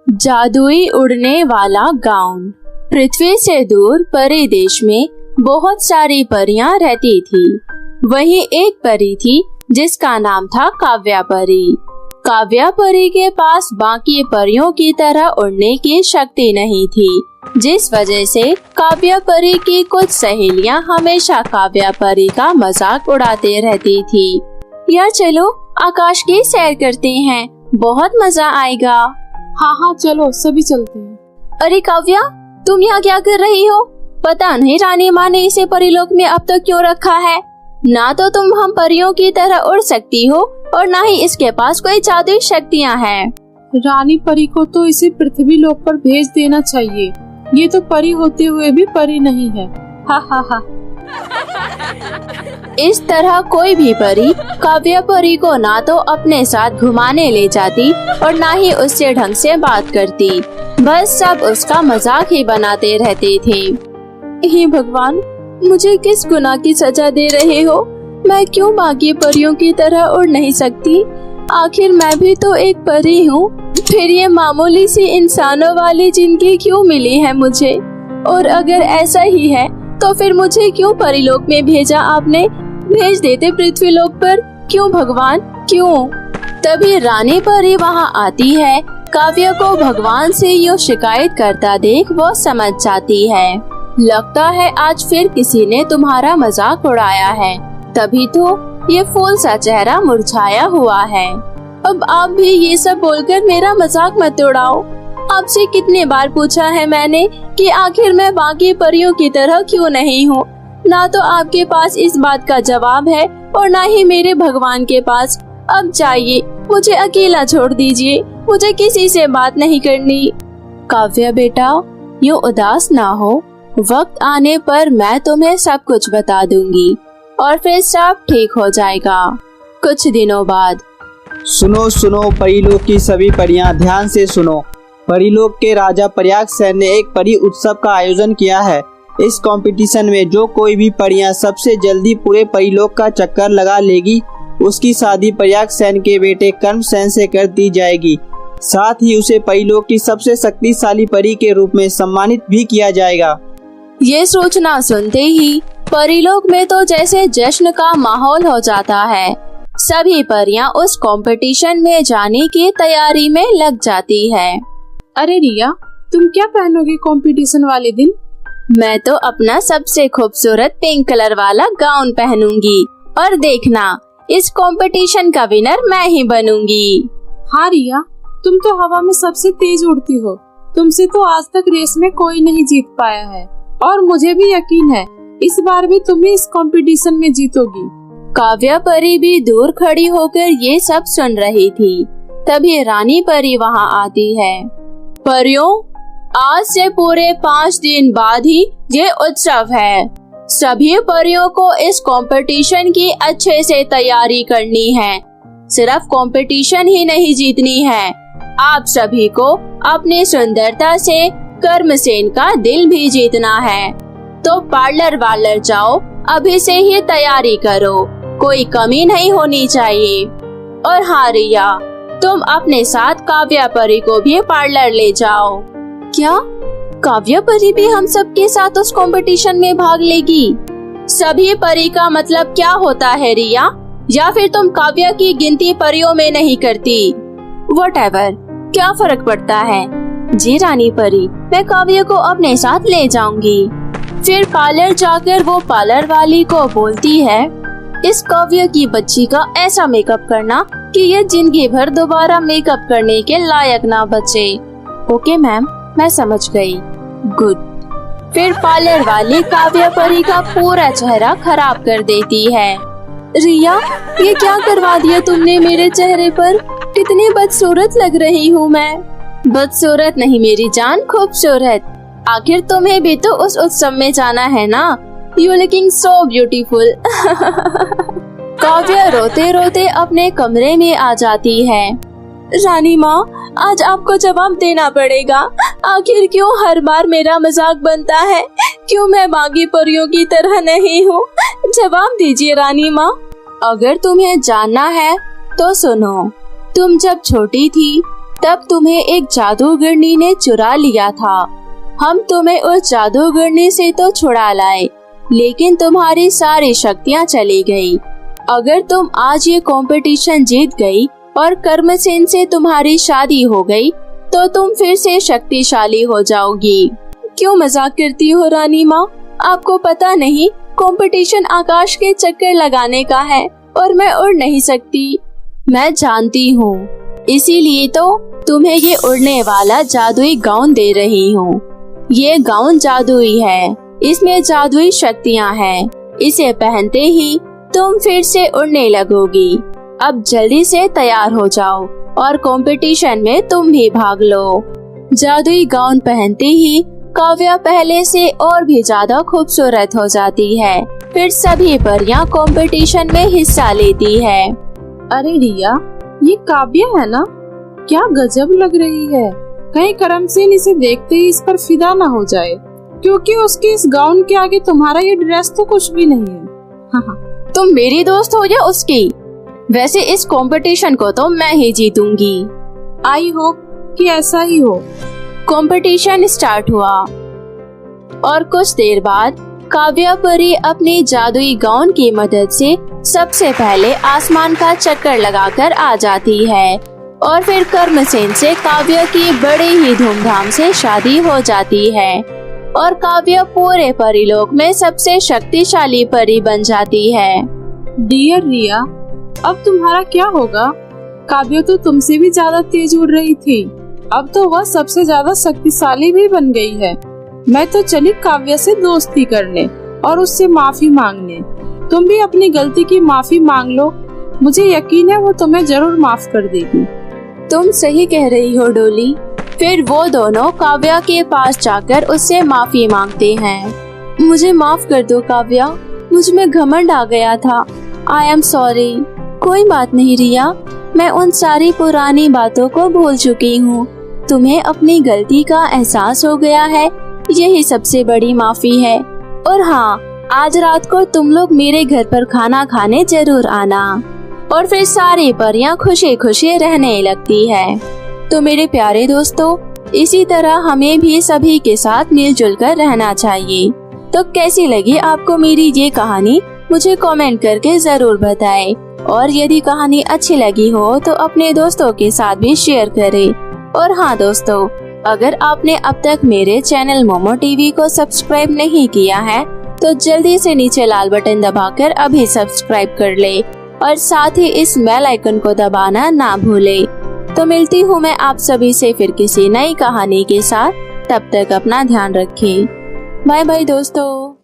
जादुई उड़ने वाला गाउन। पृथ्वी से दूर परी देश में बहुत सारी परियां रहती थी। वहीं एक परी थी जिसका नाम था काव्या परी। काव्या परी के पास बाकी परियों की तरह उड़ने की शक्ति नहीं थी, जिस वजह से काव्या परी की कुछ सहेलियां हमेशा काव्या परी का मजाक उड़ाते रहती थी। यार चलो आकाश की सैर करते हैं, बहुत मजा आएगा। हाँ चलो सभी चलते हैं। अरे काव्या, तुम यहाँ क्या कर रही हो? पता नहीं रानी माँ ने इसे परीलोक में अब तक क्यों रखा है। ना तो तुम हम परियों की तरह उड़ सकती हो और ना ही इसके पास कोई जादुई शक्तियाँ हैं। रानी परी को तो इसे पृथ्वी लोक पर भेज देना चाहिए। ये तो परी होते हुए भी परी नहीं है। हा। इस तरह कोई भी परी काव्या परी को ना तो अपने साथ घुमाने ले जाती और ना ही उससे ढंग से बात करती। बस सब उसका मजाक ही बनाते रहते थे। हे भगवान, मुझे किस गुनाह की सजा दे रहे हो? मैं क्यों बाकी परियों की तरह उड़ नहीं सकती? आखिर मैं भी तो एक परी हूँ। फिर ये मामूली सी इंसानों वाली जिंदगी क्यों मिली है मुझे? और अगर ऐसा ही है तो फिर मुझे क्यों परीलोक में भेजा आपने? भेज देते पृथ्वी लोक पर। क्यों भगवान, क्यों? तभी रानी परी वहाँ आती है। काव्या को भगवान से यूँ शिकायत करता देख वो समझ जाती है। लगता है आज फिर किसी ने तुम्हारा मजाक उड़ाया है, तभी तो ये फूल सा चेहरा मुरझाया हुआ है। अब आप भी ये सब बोलकर मेरा मजाक मत उड़ाओ। आपसे कितने बार पूछा है मैंने कि आखिर मैं बाकी परियों की तरह क्यों नहीं हूँ। ना तो आपके पास इस बात का जवाब है और ना ही मेरे भगवान के पास। अब जाइए, मुझे अकेला छोड़ दीजिए, मुझे किसी से बात नहीं करनी। काव्या बेटा, यूँ उदास ना हो। वक्त आने पर मैं तुम्हें सब कुछ बता दूंगी और फिर सब ठीक हो जाएगा कुछ दिनों बाद। सुनो परीलोक की सभी परियां, ध्यान से सुनो। परीलोक के राजा प्रयागसेन ने एक परी उत्सव का आयोजन किया है। इस कंपटीशन में जो कोई भी परियां सबसे जल्दी पूरे परीलोक का चक्कर लगा लेगी, उसकी शादी प्रयागसेन के बेटे कर्मसेन से कर दी जाएगी। साथ ही उसे परीलोक की सबसे शक्तिशाली परी के रूप में सम्मानित भी किया जाएगा। ये सूचना सुनते ही परीलोक में तो जैसे जश्न का माहौल हो जाता है। सभी परियां उस कंपटीशन में जाने की तैयारी में लग जाती है। अरे रिया, तुम क्या पहनोगी कंपटीशन वाले दिन? मैं तो अपना सबसे खूबसूरत पिंक कलर वाला गाउन पहनूंगी और देखना, इस कंपटीशन का विनर मैं ही बनूंगी। हाँ रिया, तुम तो हवा में सबसे तेज उड़ती हो। तुमसे तो आज तक रेस में कोई नहीं जीत पाया है और मुझे भी यकीन है इस बार भी तुम इस कंपटीशन में जीतोगी। काव्या परी भी दूर खड़ी होकर ये सब सुन रही थी। तभी रानी परी वहाँ आती है। परियों, आज से पूरे 5 दिन बाद ही ये उत्सव है। सभी परियों को इस कंपटीशन की अच्छे से तैयारी करनी है। सिर्फ कंपटीशन ही नहीं जीतनी है, आप सभी को अपनी सुंदरता से कर्मसेन का दिल भी जीतना है। तो पार्लर जाओ, अभी से ही तैयारी करो, कोई कमी नहीं होनी चाहिए। और हाँ रिया, तुम अपने साथ काव्या परी को भी पार्लर ले जाओ। क्या काव्या परी भी हम सब के साथ उस कंपटीशन में भाग लेगी? सभी परी का मतलब क्या होता है रिया? या फिर तुम काव्या की गिनती परियों में नहीं करती? व्हाटएवर, क्या फर्क पड़ता है। जी रानी परी, मैं काव्या को अपने साथ ले जाऊंगी। फिर पार्लर जाकर वो पार्लर वाली को बोलती है, इस काव्या की बच्ची का ऐसा मेकअप करना कि ये जिंदगी भर दोबारा मेकअप करने के लायक ना बचे। ओके मैम, मैं समझ गई। गुड। फिर पार्लर वाली काव्या परी का पूरा चेहरा खराब कर देती है। रिया, ये क्या करवा दिया तुमने मेरे चेहरे पर? कितनी बदसूरत लग रही हूँ मैं। बदसूरत नहीं मेरी जान, खूबसूरत। आखिर तुम्हें भी तो उस उत्सव में जाना है ना। You looking so beautiful. Kavya रोते रोते अपने कमरे में आ जाती है। रानी माँ, आज आपको जवाब देना पड़ेगा। आखिर क्यों हर बार मेरा मजाक बनता है? क्यों मैं बाकी परियों की तरह नहीं हूँ? जवाब दीजिए रानी माँ। अगर तुम्हें जानना है तो सुनो। तुम जब छोटी थी तब तुम्हें एक जादूगरनी ने चुरा लिया था। हम तुम्हें उस जादूगरनी से तो छुड़ा लाए, लेकिन तुम्हारी सारी शक्तियाँ चली गई। अगर तुम आज ये कंपटीशन जीत गई और कर्मसेन से तुम्हारी शादी हो गई तो तुम फिर से शक्तिशाली हो जाओगी। क्यों मजाक करती हो रानी माँ? आपको पता नहीं कंपटीशन आकाश के चक्कर लगाने का है और मैं उड़ नहीं सकती। मैं जानती हूँ, इसीलिए तो तुम्हें ये उड़ने वाला जादुई गाउन दे रही हूँ। ये गाउन जादुई है, इसमें जादुई शक्तियाँ हैं। इसे पहनते ही तुम फिर से उड़ने लगोगी। अब जल्दी से तैयार हो जाओ और कंपटीशन में तुम भी भाग लो। जादुई गाउन पहनते ही काव्या पहले से और भी ज्यादा खूबसूरत हो जाती है। फिर सभी परियां कंपटीशन में हिस्सा लेती है। अरे रिया, ये काव्या है ना? क्या गजब लग रही है। कहीं करमसेन इसे देखते ही इस पर फिदा न हो जाए, क्योंकि उसके इस गाउन के आगे तुम्हारा ये ड्रेस तो कुछ भी नहीं है। तुम मेरी दोस्त हो या उसकी? वैसे इस कंपटीशन को तो मैं ही जीतूंगी। आई होप कि ऐसा ही हो। कंपटीशन स्टार्ट हुआ और कुछ देर बाद काव्या परी अपनी जादुई गाउन की मदद से सबसे पहले आसमान का चक्कर लगाकर आ जाती है और फिर कर्मसेन से काव्या की बड़े ही धूमधाम से शादी हो जाती है और काव्या पूरे परीलोक में सबसे शक्तिशाली परी बन जाती है। डियर रिया, अब तुम्हारा क्या होगा? काव्या तो तुमसे भी ज्यादा तेज उड़ रही थी, अब तो वह सबसे ज्यादा शक्तिशाली भी बन गई है। मैं तो चली काव्या से दोस्ती करने और उससे माफी मांगने। तुम भी अपनी गलती की माफी मांग लो, मुझे यकीन है वो तुम्हें जरूर माफ कर देगी। तुम सही कह रही हो डोली। फिर वो दोनों काव्या के पास जाकर उससे माफी मांगते हैं। मुझे माफ कर दो काव्या, मुझ में घमंड आ गया था। I am sorry. कोई बात नहीं रिया, मैं उन सारी पुरानी बातों को भूल चुकी हूँ। तुम्हें अपनी गलती का एहसास हो गया है, यही सबसे बड़ी माफी है। और हाँ, आज रात को तुम लोग मेरे घर पर खाना खाने जरूर आना। और फिर सारी परियां खुशी खुशी रहने लगती है। तो मेरे प्यारे दोस्तों, इसी तरह हमें भी सभी के साथ मिलजुल कर रहना चाहिए। तो कैसी लगी आपको मेरी ये कहानी? मुझे कमेंट करके जरूर बताएं। और यदि कहानी अच्छी लगी हो तो अपने दोस्तों के साथ भी शेयर करें। और हाँ दोस्तों, अगर आपने अब तक मेरे चैनल मोमो टीवी को सब्सक्राइब नहीं किया है तो जल्दी से नीचे लाल बटन दबाकर अभी सब्सक्राइब कर ले और साथ ही इस बेल आइकन को दबाना ना भूले। तो मिलती हूँ मैं आप सभी से फिर किसी नई कहानी के साथ। तब तक अपना ध्यान रखें। बाय बाय दोस्तों।